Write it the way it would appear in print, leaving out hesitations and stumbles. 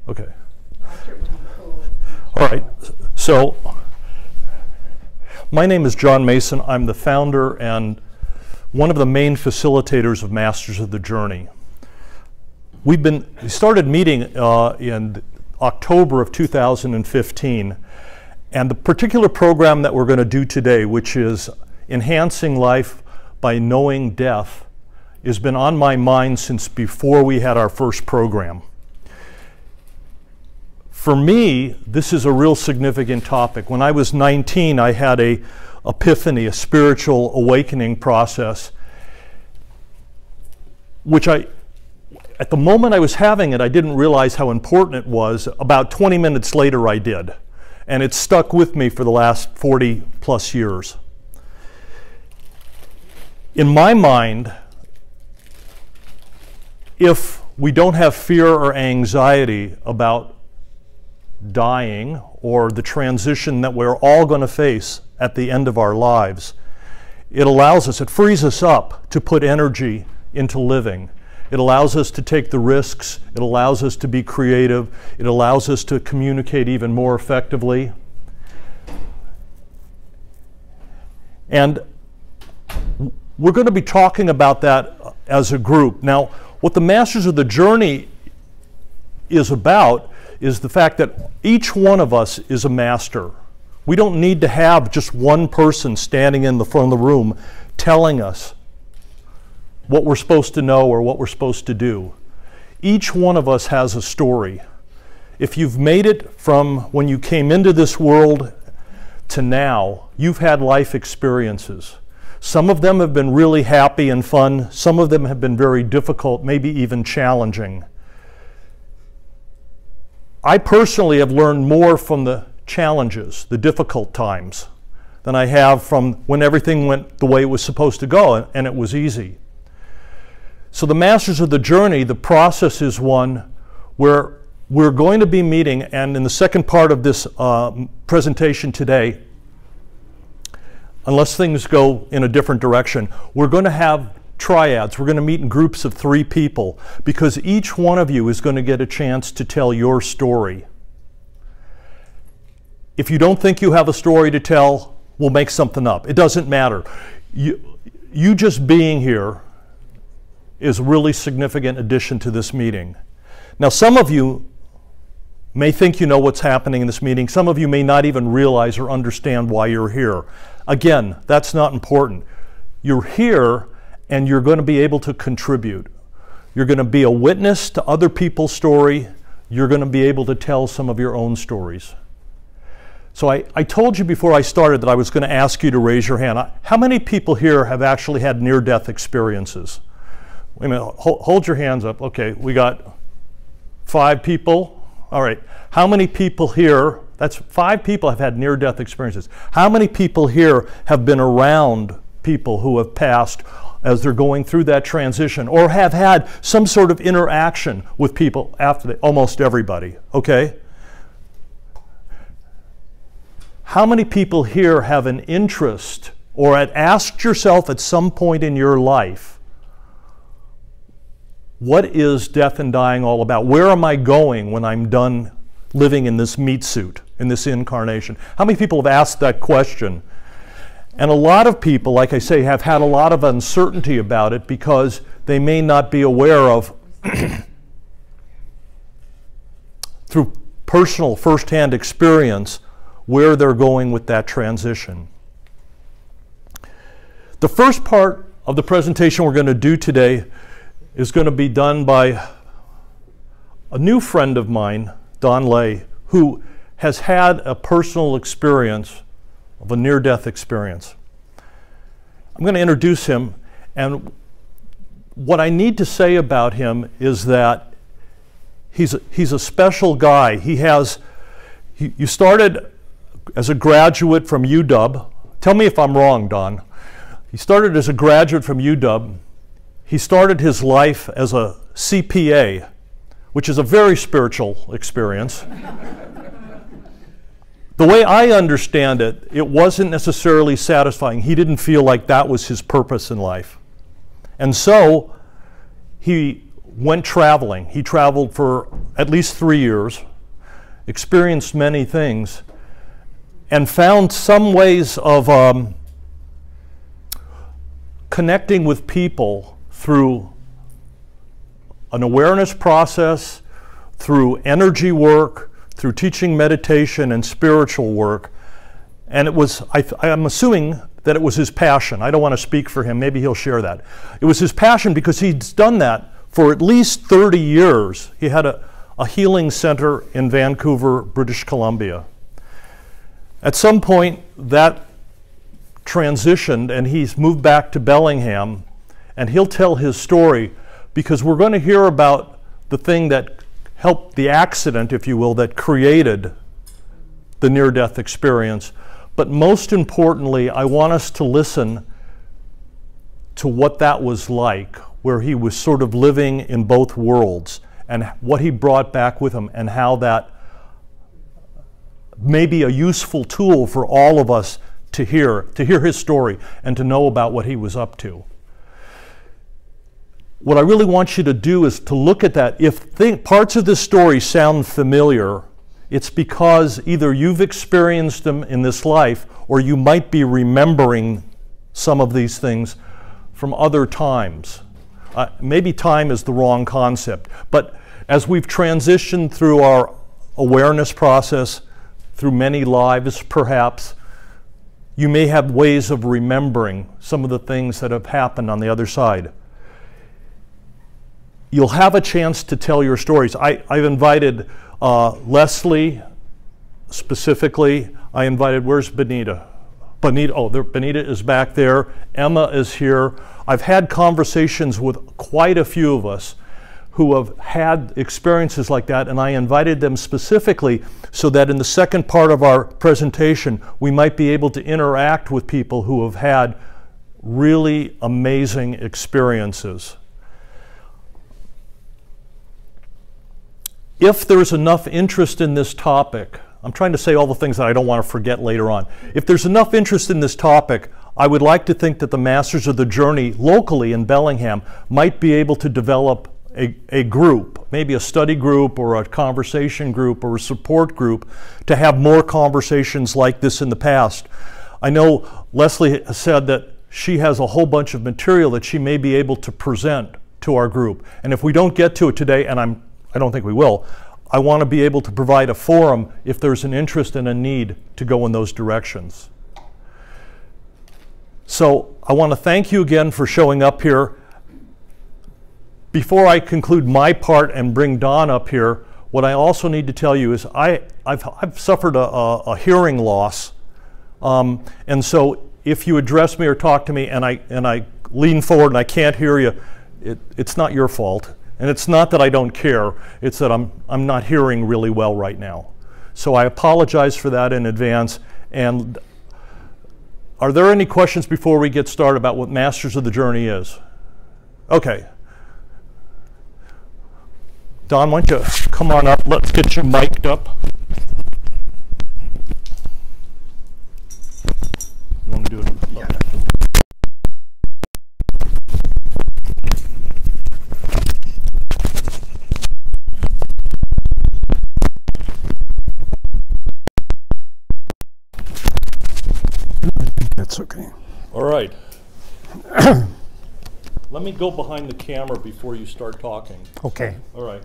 Okay. All right. So, my name is John Mason. I'm the founder and one of the main facilitators of Masters of the Journey. We started meeting in October of 2015, and the particular program that we're going to do today, which is Enhancing Life by Knowing Death, has been on my mind since before we had our first program. For me, this is a real significant topic. When I was 19, I had an epiphany, a spiritual awakening process, which at the moment I was having it, I didn't realize how important it was. About 20 minutes later, I did. And it's stuck with me for the last 40 plus years. In my mind, if we don't have fear or anxiety about dying or the transition that we're all going to face at the end of our lives, it allows us, it frees us up to put energy into living. It allows us to take the risks. It allows us to be creative. It allows us to communicate even more effectively. And we're going to be talking about that as a group. Now, what the Masters of the Journey is about is the fact that each one of us is a master. We don't need to have just one person standing in the front of the room telling us what we're supposed to know or what we're supposed to do. Each one of us has a story. If you've made it from when you came into this world to now, you've had life experiences. Some of them have been really happy and fun. Some of them have been very difficult, maybe even challenging. I personally have learned more from the challenges, the difficult times, than I have from when everything went the way it was supposed to go and it was easy. So the Masters of the Journey, the process is one where we're going to be meeting, and in the second part of this presentation today, unless things go in a different direction, we're going to have triads. We're going to meet in groups of 3 people because each one of you is going to get a chance to tell your story. If you don't think you have a story to tell, we'll make something up. It doesn't matter. You just being here is a really significant addition to this meeting. Now, some of you may think you know what's happening in this meeting. Some of you may not even realize or understand why you're here. Again, that's not important. You're here and you're going to be able to contribute. You're going to be a witness to other people's story. You're going to be able to tell some of your own stories. So I told you before I started that I was going to ask you to raise your hand. How many people here have actually had near-death experiences? Wait a minute, hold your hands up. Okay, we got 5 people. All right, how many people here, that's 5 people have had near-death experiences. How many people here have been around people who have passed as they're going through that transition, or have had some sort of interaction with people after almost everybody, okay? How many people here have an interest or had asked yourself at some point in your life, what is death and dying all about? Where am I going when I'm done living in this meat suit, in this incarnation? How many people have asked that question? And a lot of people, like I say, have had a lot of uncertainty about it because they may not be aware of, through personal first-hand experience, where they're going with that transition. The first part of the presentation we're going to do today is going to be done by a new friend of mine, Don Lay, who has had a personal experience of a near-death experience. I'm going to introduce him, and what I need to say about him is that he's a special guy. You started as a graduate from UW. Tell me if I'm wrong, Don. He started as a graduate from UW. He started his life as a CPA, which is a very spiritual experience. The way I understand it, it wasn't necessarily satisfying. He didn't feel like that was his purpose in life. And so he went traveling. He traveled for at least 3 years, experienced many things, and found some ways of connecting with people through an awareness process, through energy work, through teaching meditation and spiritual work. And it was, I'm assuming that it was his passion. I don't want to speak for him. Maybe he'll share that. It was his passion because he'd done that for at least 30 years. He had a healing center in Vancouver, British Columbia. At some point, that transitioned, and he's moved back to Bellingham, and he'll tell his story, because we're going to hear about the thing that helped, the accident, if you will, that created the near-death experience. But most importantly, I want us to listen to what that was like, where he was sort of living in both worlds, and what he brought back with him, and how that may be a useful tool for all of us to hear his story and to know about what he was up to. What I really want you to do is to look at that. If parts of this story sound familiar, it's because either you've experienced them in this life, or you might be remembering some of these things from other times. Maybe time is the wrong concept, but as we've transitioned through our awareness process, through many lives perhaps, you may have ways of remembering some of the things that have happened on the other side. You'll have a chance to tell your stories. I've invited Leslie specifically. I invited, where's Benita? Benita is back there. Emma is here. I've had conversations with quite a few of us who have had experiences like that, and I invited them specifically so that in the second part of our presentation, we might be able to interact with people who have had really amazing experiences. If there's enough interest in this topic, I'm trying to say all the things that I don't want to forget later on. If there's enough interest in this topic, I would like to think that the Masters of the Journey locally in Bellingham might be able to develop a group, maybe a study group or a conversation group or a support group, to have more conversations like this in the past. I know Leslie has said that she has a whole bunch of material that she may be able to present to our group. And if we don't get to it today, and I don't think we will, I want to be able to provide a forum if there's an interest and a need to go in those directions. So I want to thank you again for showing up here. Before I conclude my part and bring Don up here, what I also need to tell you is I've suffered a hearing loss, and so if you address me or talk to me and I lean forward and I can't hear you, it's not your fault. And it's not that I don't care, it's that I'm not hearing really well right now. So I apologize for that in advance. And are there any questions before we get started about what Masters of the Journey is? Okay. Don, why don't you come on up? Let's get you mic'd up. You want to do it? Yeah. Okay. That's okay. All right. Let me go behind the camera before you start talking. Okay. All right.